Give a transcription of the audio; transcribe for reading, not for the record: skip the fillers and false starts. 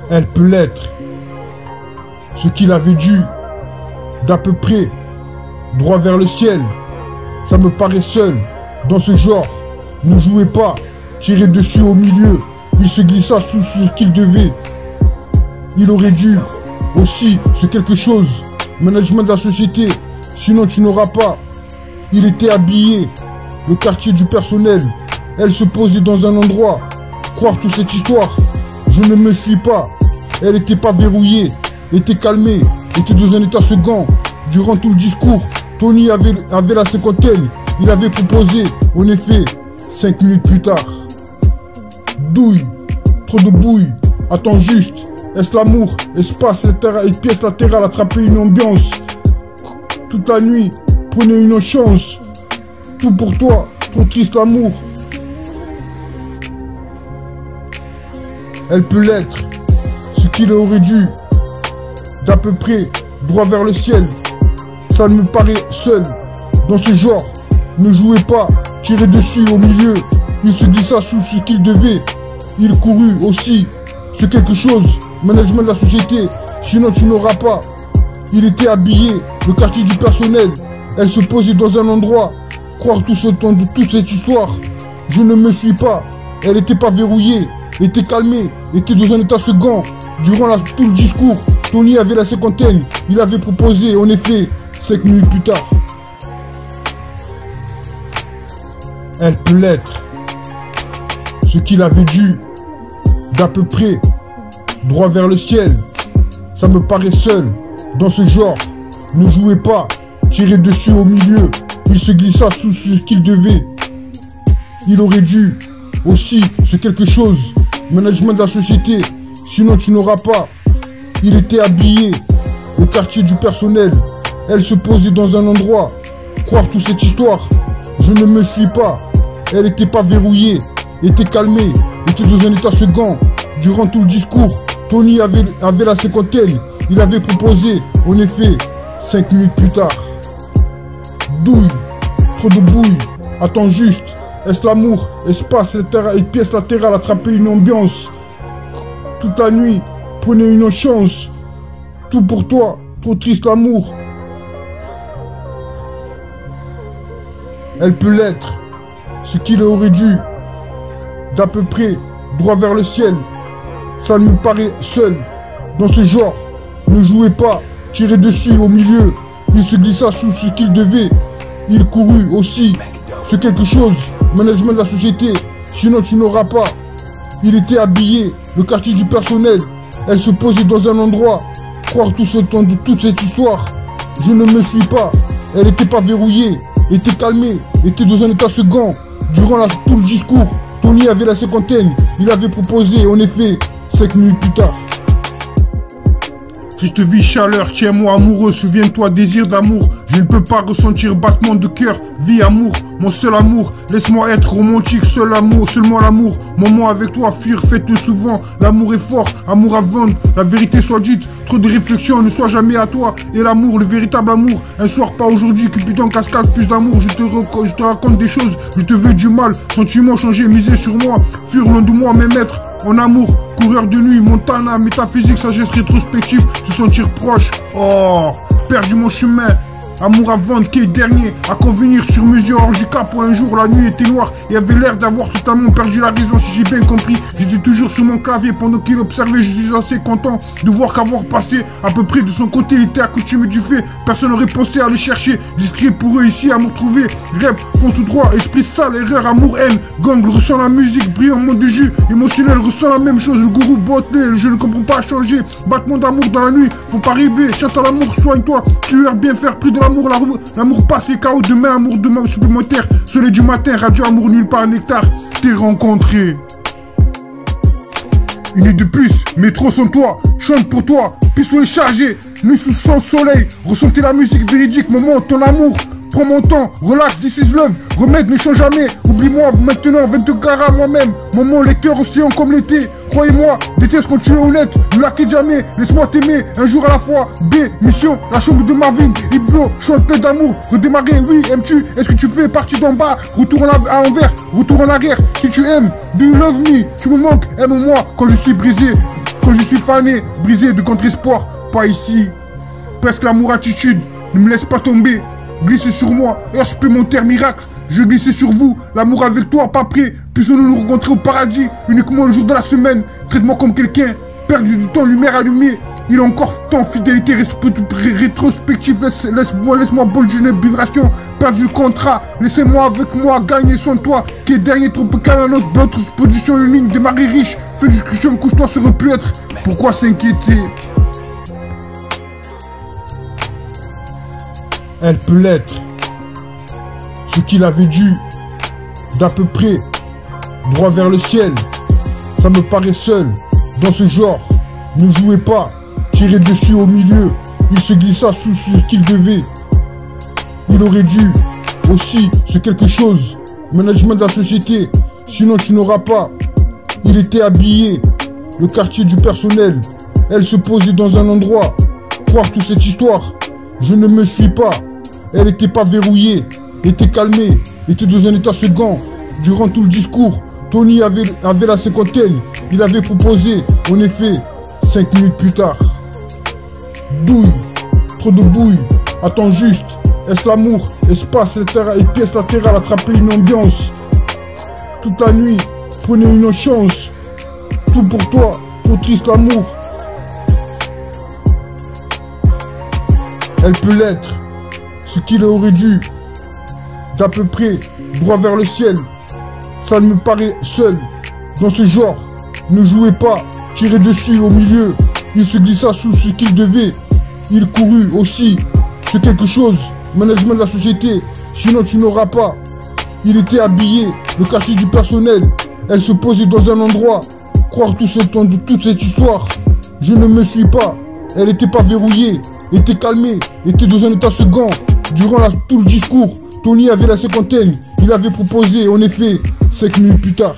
Elle peut l'être. Ce qu'il avait dû, d'à peu près, droit vers le ciel. Ça me paraît seul, dans ce genre. Ne jouez pas, tirez dessus au milieu. Il se glissa sous ce qu'il devait. Il aurait dû, aussi, c'est quelque chose. Management de la société, sinon tu n'auras pas. Il était habillé, le quartier du personnel. Elle se posait dans un endroit. Croire toute cette histoire, je ne me suis pas. Elle était pas verrouillée, était calmée, était dans un état second. Durant tout le discours, Tony avait la cinquantaine. Il avait proposé, en effet, 5 minutes plus tard. Douille, trop de bouille, attends juste. Est-ce l'amour, espace latéral et pièce latérale, attraper une ambiance. Toute la nuit, prenez une chance. Tout pour toi, trop triste l'amour. Elle peut l'être, ce qu'il aurait dû, d'à peu près, droit vers le ciel. Ça me paraît seul, dans ce genre. Ne jouez pas, tirez dessus au milieu. Il se glissa sous ce qu'il devait. Il courut aussi, c'est quelque chose. Management de la société, sinon tu n'auras pas. Il était habillé, le quartier du personnel. Elle se posait dans un endroit. Croire tout ce temps de toute cette histoire. Je ne me suis pas. Elle était pas verrouillée, était calmée, était dans un état second. Durant tout le discours, Tony avait la cinquantaine. Il avait proposé, en effet, 5 minutes plus tard. Elle peut l'être. Ce qu'il avait dû, d'à peu près, droit vers le ciel. Ça me paraît seul, dans ce genre. Ne jouez pas, tirez dessus au milieu. Il se glissa sous ce qu'il devait. Il aurait dû, aussi, c'est quelque chose. Management de la société, sinon tu n'auras pas. Il était habillé, le quartier du personnel. Elle se posait dans un endroit. Croire toute cette histoire, je ne me suis pas. Elle était pas verrouillée, était calmée, était dans un état second. Durant tout le discours, Tony avait la cinquantaine. Il avait proposé, en effet, 5 minutes plus tard. Douille, trop de bouille, attends juste. Est-ce l'amour, espace latéral et pièce latérale, attraper une ambiance. Toute la nuit, prenez une chance. Tout pour toi, trop triste l'amour. Elle peut l'être, ce qu'il aurait dû, d'à peu près, droit vers le ciel. Ça me paraît seul, dans ce genre. Ne jouez pas, tirez dessus au milieu. Il se glissa sous ce qu'il devait. Il courut aussi, c'est quelque chose. Management de la société, sinon tu n'auras pas. Il était habillé, le quartier du personnel. Elle se posait dans un endroit. Croire tout ce temps de toute cette histoire. Je ne me suis pas. Elle était pas verrouillée, était calmée, était dans un état second. Durant tout le discours, Tony avait la cinquantaine. Il avait proposé, en effet, 5 minutes plus tard. Triste vie, chaleur, tiens-moi amoureux, souviens-toi, désir d'amour. Je ne peux pas ressentir battement de cœur, vie, amour, mon seul amour. Laisse-moi être romantique, seul amour, seulement l'amour. Moment avec toi, fuir, faites-le souvent. L'amour est fort, amour à vendre, la vérité soit dite. Trop de réflexions, ne sois jamais à toi. Et l'amour, le véritable amour. Un soir, pas aujourd'hui, Cupidon cascade, plus d'amour. Je te raconte des choses, je te veux du mal. Sentiments changés, miser sur moi. Fuir loin de moi, mes maîtres. En amour, coureur de nuit, Montana, métaphysique, sagesse rétrospective, se sentir proche. Oh, perdu mon chemin. Amour à vendre, qui est dernier, à convenir sur mesure hors du cap. Pour un jour, la nuit était noire et avait l'air d'avoir totalement perdu la raison. Si j'ai bien compris, j'étais toujours sur mon clavier pendant qu'il observait. Je suis assez content de voir qu'avoir passé à peu près de son côté, il était accoutumé du fait. Personne n'aurait pensé à le chercher. Discret pour eux ici, amour trouvé. Rêve, font tout droit, esprit sale, erreur, amour, haine. Gang ressent la musique, brillant monde de jus. Émotionnel ressent la même chose. Le gourou botté, je ne comprends pas changer. Battement d'amour dans la nuit, faut pas rêver. Chasse à l'amour, soigne-toi. Tueur, bien faire, plus de l'amour, l'amour passé, chaos demain, amour demain supplémentaire. Soleil du matin, radio amour nulle part, nectar. T'es rencontré. Une nuit de plus, métro sans toi, chante pour toi, pistolet chargé, nuit sous sans soleil, ressentez la musique véridique, moment, ton amour. Prends mon temps, relax, this is love, remède ne change jamais, oublie-moi maintenant, 22 carats moi-même, moment lecteur océan comme l'été, croyez-moi, déteste quand tu es honnête, ne laquez jamais, laisse-moi t'aimer, un jour à la fois, B, mission, la chambre de Marvin, Hypno, chante plein d'amour, redémarrer, oui, aimes-tu, est-ce que tu fais partie d'en bas, retour à l'envers, retour en arrière, si tu aimes, do you love me, tu me manques, aime-moi quand je suis brisé, Quand je suis fané, brisé de contre-espoir, pas ici. Presque l'amour attitude, ne me laisse pas tomber. Glisse sur moi, heure supplémentaire miracle. Je glisse sur vous, l'amour avec toi, pas prêt. Puissions-nous nous rencontrer au paradis, uniquement le jour de la semaine. Traite-moi comme quelqu'un, perdu du temps, lumière allumée. Il est encore temps, fidélité rétrospective. Laisse-moi bolger une vibration, perdu le contrat. Laissez-moi avec moi, gagner sans toi. Qui est dernier tropical, annonce d'autres position, une ligne, démarrer riche. Fais discussion, couche-toi, ça aurait pu être. Pourquoi s'inquiéter? Elle peut l'être. Ce qu'il avait dû, d'à peu près, droit vers le ciel. Ça me paraît seul, dans ce genre. Ne jouez pas, tirez dessus au milieu. Il se glissa sous ce qu'il devait. Il aurait dû, aussi, ce quelque chose. Management de la société, sinon tu n'auras pas. Il était habillé, le quartier du personnel. Elle se posait dans un endroit. Croire toute cette histoire, je ne me suis pas. Elle était pas verrouillée, était calmée, était dans un état second. Durant tout le discours, Tony avait la cinquantaine. Il avait proposé, en effet, 5 minutes plus tard. Douille, trop de bouille, attends juste. Est-ce l'amour, espace et pièce latérale, attraper une ambiance. Toute la nuit, prenez une chance. Tout pour toi, trop triste l'amour. Elle peut l'être. Ce qu'il aurait dû, d'à peu près, droit vers le ciel. Ça me paraît seul, dans ce genre. Ne jouez pas, tirez dessus au milieu. Il se glissa sous ce qu'il devait. Il courut aussi, c'est quelque chose. Management de la société, sinon tu n'auras pas. Il était habillé, le quartier du personnel. Elle se posait dans un endroit. Croire tout ce temps de toute cette histoire. Je ne me suis pas. Elle était pas verrouillée, était calmée, était dans un état second. Durant tout le discours, Tony avait la cinquantaine. Il avait proposé, en effet, 5 minutes plus tard.